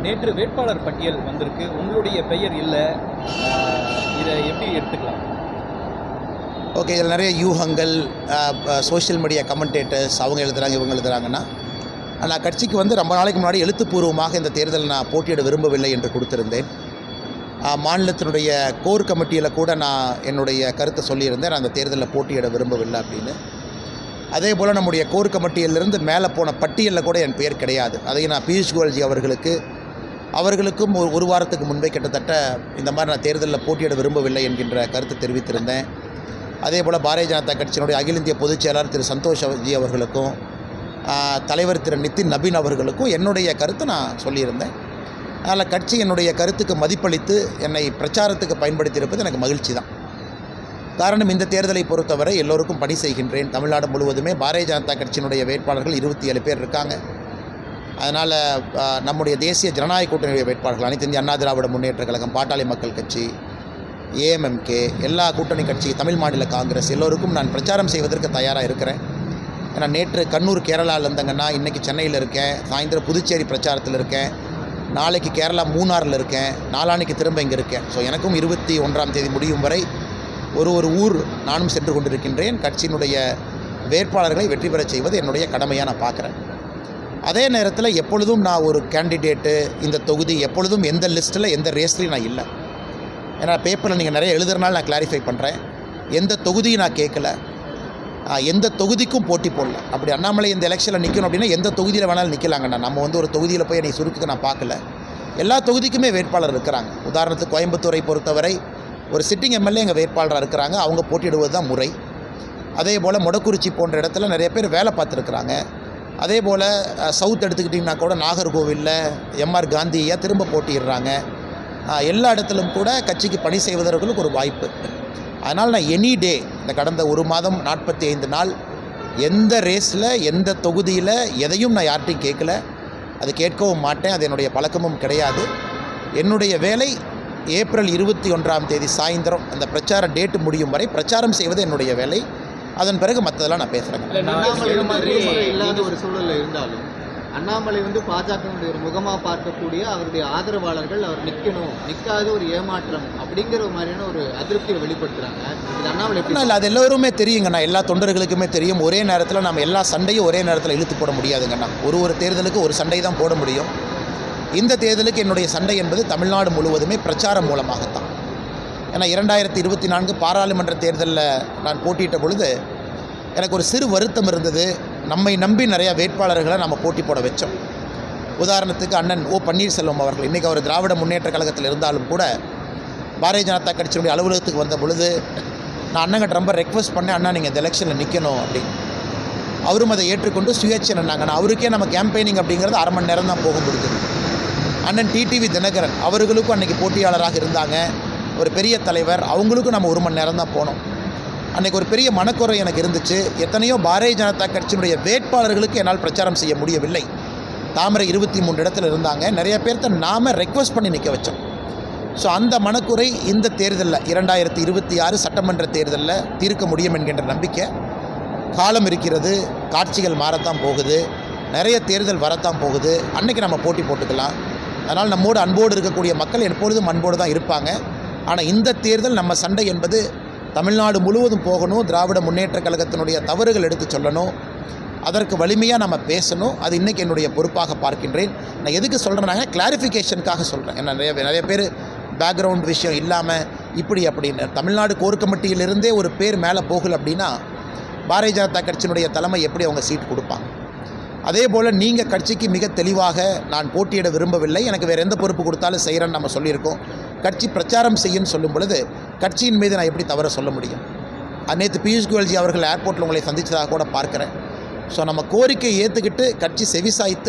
நேற்று வேட்பாளர் பட்டியல் வந்திருக்கு, உங்களுடைய பெயர் இல்லை, இதை எப்படி எடுத்துக்கலாம்? ஓகே, இதில் நிறைய யூகங்கள், சோஷியல் மீடியா கமெண்டேட்டர்ஸ் அவங்க எழுதுகிறாங்க, இவங்க எழுதுகிறாங்கன்னா, நான் கட்சிக்கு வந்து ரொம்ப நாளைக்கு முன்னாடி எழுத்துப்பூர்வமாக இந்த தேர்தலில் நான் போட்டியிட விரும்பவில்லை என்று கொடுத்திருந்தேன். மாநிலத்தினுடைய கோர் கமிட்டியில் கூட நான் என்னுடைய கருத்தை சொல்லியிருந்தேன், நான் அந்த தேர்தலில் போட்டியிட விரும்பவில்லை அப்படின்னு. அதே போல் நம்முடைய கோர் கமிட்டியிலிருந்து மேலே போன பட்டியலில் கூட என் பெயர் கிடையாது. அதை நான் பியூஷ் கோயல்ஜி அவர்களுக்கும் ஒரு வாரத்துக்கு முன்பே கிட்டத்தட்ட இந்த மாதிரி நான் தேர்தலில் போட்டியிட விரும்பவில்லை என்கின்ற கருத்து தெரிவித்திருந்தேன். அதே போல் பாரதிய ஜனதா கட்சியினுடைய அகில இந்திய பொதுச் செயலாளர் திரு சந்தோஷ்ஜி அவர்களுக்கும் தலைவர் திரு நிதின் நபீன் அவர்களுக்கும் என்னுடைய கருத்தை நான் சொல்லியிருந்தேன். அதனால் கட்சி என்னுடைய கருத்துக்கு மதிப்பளித்து என்னை பிரச்சாரத்துக்கு பயன்படுத்தியிருப்பது எனக்கு மகிழ்ச்சி தான். காரணம், இந்த தேர்தலை பொறுத்தவரை எல்லோருக்கும் பணி செய்கின்றேன். தமிழ்நாடு முழுவதுமே பாரதிய ஜனதா கட்சியினுடைய வேட்பாளர்கள் 27 பேர் இருக்காங்க. அதனால் நம்முடைய தேசிய ஜனநாயக கூட்டணியுடைய வேட்பாளர்கள் அனைத்து இந்திய அண்ணா திராவிட முன்னேற்ற கழகம், பாட்டாளி மக்கள் கட்சி, ஏஎம்எம்கே, எல்லா கூட்டணி கட்சி, தமிழ் மாநில காங்கிரஸ் எல்லோருக்கும் நான் பிரச்சாரம் செய்வதற்கு தயாராக இருக்கிறேன். ஏன்னா நேற்று கண்ணூர் கேரளாவில் இருந்தங்கன்னா இன்றைக்கி சென்னையில் இருக்கேன், சாயந்தரம் புதுச்சேரி பிரச்சாரத்தில் இருக்கேன், நாளைக்கு கேரளா மூணாரில் இருக்கேன், நாளான்னைக்கு திரும்ப இங்கே இருக்கேன். ஸோ எனக்கும் 21ஆம் தேதி முடியும் வரை ஒரு ஊர் நானும் சென்று கொண்டிருக்கின்றேன். கட்சியினுடைய வேட்பாளர்களை வெற்றி பெறச் செய்வது என்னுடைய கடமையாக நான் பார்க்குறேன். அதே நேரத்தில் எப்பொழுதும் நான் ஒரு கேண்டிடேட்டு, இந்த தொகுதி எப்பொழுதும் எந்த லிஸ்ட்டில் எந்த ரேஸ்லையும் நான் இல்லை. ஏன்னா பேப்பரில் நீங்கள் நிறைய எழுதுறனால நான் கிளாரிஃபை பண்ணுறேன். எந்த தொகுதியும் நான் கேட்கல, எந்த தொகுதிக்கும் போட்டி போடல. அப்படி அண்ணாமலை இந்த எலெக்ஷனில் நிற்கணும் அப்படின்னா எந்த தொகுதியில் வேணாலும் நிற்கலாங்கண்ணா. நம்ம வந்து ஒரு தொகுதியில் போய் என்னை சுருக்க நான் பார்க்கல. எல்லா தொகுதிக்குமே வேட்பாளர் இருக்கிறாங்க. உதாரணத்துக்கு கோயம்புத்தூரை பொறுத்தவரை ஒரு சிட்டிங் எம்எல்ஏ எங்கள் வேட்பாளராக இருக்கிறாங்க, அவங்க போட்டியிடுவது தான் முறை. அதே போல் மொடக்குறிச்சி போன்ற இடத்துல நிறைய பேர் வேலை பார்த்துருக்குறாங்க. அதே போல் சவுத் எடுத்துக்கிட்டிங்கன்னா கூட நாகர்கோவிலில் எம்ஆர் காந்தியை திரும்ப போட்டிடுறாங்க. எல்லா இடத்துலும் கூட கட்சிக்கு பணி செய்வதற்கு ஒரு வாய்ப்பு. அதனால் நான் எனி டே, இந்த கடந்த ஒரு மாதம் 45 நாள் எந்த ரேஸில் எந்த தொகுதியில் எதையும் நான் யார்கிட்டையும் கேட்கல, அது கேட்கவும் மாட்டேன். அது என்னுடைய பழக்கமும் கிடையாது. என்னுடைய வேலை ஏப்ரல் 21ஆம் தேதி சாயந்தரம் அந்த பிரச்சார டேட்டு முடியும் வரை பிரச்சாரம் செய்வது என்னுடைய வேலை. அதன் பிறகு மற்றதெல்லாம் நான் பேசுகிறேன். இல்லாத ஒரு சூழலில் இருந்தாலும் அண்ணாமலை வந்து பாஜகவுடைய ஒரு முகமாக பார்க்கக்கூடிய அவருடைய ஆதரவாளர்கள் அவர் நிற்காத ஒரு ஏமாற்றம் அப்படிங்கிற மாதிரியான ஒரு அதிருப்தியை வெளிப்படுத்துகிறாங்க. இது அண்ணாமலை இல்லை, அது எல்லோருமே தெரியுங்கண்ணா, எல்லா தொண்டர்களுக்குமே தெரியும். ஒரே நேரத்தில் நம்ம எல்லா சண்டையும் ஒரே நேரத்தில் இழுத்து போட முடியாதுங்கண்ணா. ஒரு தேர்தலுக்கு ஒரு சண்டை தான் போட முடியும். இந்த தேர்தலுக்கு என்னுடைய சண்டை என்பது தமிழ்நாடு முழுவதுமே பிரச்சாரம் மூலமாகத்தான். ஏன்னா 2024 பாராளுமன்ற தேர்தலில் நான் போட்டியிட்ட பொழுது எனக்கு ஒரு சிறு வருத்தம் இருந்தது. நம்மை நம்பி நிறையா வேட்பாளர்களை நம்ம போட்டி போட வச்சோம். உதாரணத்துக்கு அண்ணன் ஓ பன்னீர்செல்வம் அவர்கள் இன்றைக்கி அவர் திராவிட முன்னேற்ற கழகத்தில் இருந்தாலும் கூட பாரதிய ஜனதா கட்சியினுடைய அலுவலகத்துக்கு வந்த பொழுது நான் அண்ணங்கிட்ட ரொம்ப ரெக்வஸ்ட் பண்ணேன், அண்ணா நீங்கள் இந்த எலெக்ஷனில் நிற்கணும் அப்படின்னு. அவரும் அதை ஏற்றுக்கொண்டு சுயேட்சை நின்னாங்கண்ணா. அவருக்கே நம்ம கேம்பெயினிங் அப்படிங்கிறது அரை மணி நேரம் தான் போக முடியுது. அண்ணன் டிடிவி தினகரன் அவர்களுக்கும் அன்றைக்கி போட்டியாளராக இருந்தாங்க, ஒரு பெரிய தலைவர், அவங்களுக்கும் நம்ம 1 மணி நேரம் தான் போனோம். அன்றைக்கி ஒரு பெரிய மனக்குறை எனக்கு இருந்துச்சு. எத்தனையோ பாரதிய ஜனதா கட்சியினுடைய வேட்பாளர்களுக்கு என்னால் பிரச்சாரம் செய்ய முடியவில்லை. தாமரை 23 இடத்துல இருந்தாங்க. நிறைய பேர்த்த நாம் ரெக்வஸ்ட் பண்ணி நிற்க வச்சோம். ஸோ அந்த மனக்குறை இந்த தேர்தலில் 2026 சட்டமன்ற தேர்தலில் தீர்க்க முடியும் என்கின்ற நம்பிக்கை. காலம் இருக்கிறது, காட்சிகள் மாறத்தான் போகுது, நிறைய தேர்தல் வரத்தான் போகுது. அன்றைக்கி நம்ம போட்டி போட்டுக்கலாம். அதனால் நம்மோடு அன்போடு இருக்கக்கூடிய மக்கள் எப்பொழுதும் அன்போடு தான் இருப்பாங்க. ஆனால் இந்த தேர்தல் நம்ம சண்டை என்பது தமிழ்நாடு முழுவதும் போகணும். திராவிட முன்னேற்ற கழகத்தினுடைய தவறுகள் எடுத்து சொல்லணும், அதற்கு வலிமையாக நம்ம பேசணும். அது இன்றைக்கி என்னுடைய பொறுப்பாக பார்க்கின்றேன். நான் எதுக்கு சொல்கிறேன்னாங்க, கிளாரிஃபிகேஷனுக்காக சொல்கிறேன். ஏன்னா நிறைய பேர் பேக்ரவுண்ட் விஷயம் இல்லாமல் இப்படி அப்படின்னு தமிழ்நாடு கோர் கமிட்டியிலிருந்தே ஒரு பேர் மேலே போகல அப்படின்னா பாரதிய ஜனதா கட்சியினுடைய தலைமை எப்படி அவங்க சீட் கொடுப்பாங்க? அதே போல் நீங்கள் கட்சிக்கு மிக தெளிவாக நான் போட்டியிட விரும்பவில்லை, எனக்கு வேறு எந்த பொறுப்பு கொடுத்தாலும் செய்கிறேன்னு நம்ம சொல்லியிருக்கோம். கட்சி பிரச்சாரம் செய்யுன்னு சொல்லும் பொழுது கட்சியின் மீது நான் எப்படி தவற சொல்ல முடியும்? நேற்று பியூஷ் கோயல்ஜி அவர்கள் ஏர்போர்ட்டில் உங்களை சந்தித்ததாக கூட பார்க்குறேன். ஸோ நம்ம கோரிக்கையை ஏற்றுக்கிட்டு கட்சி செவிசாய்த்து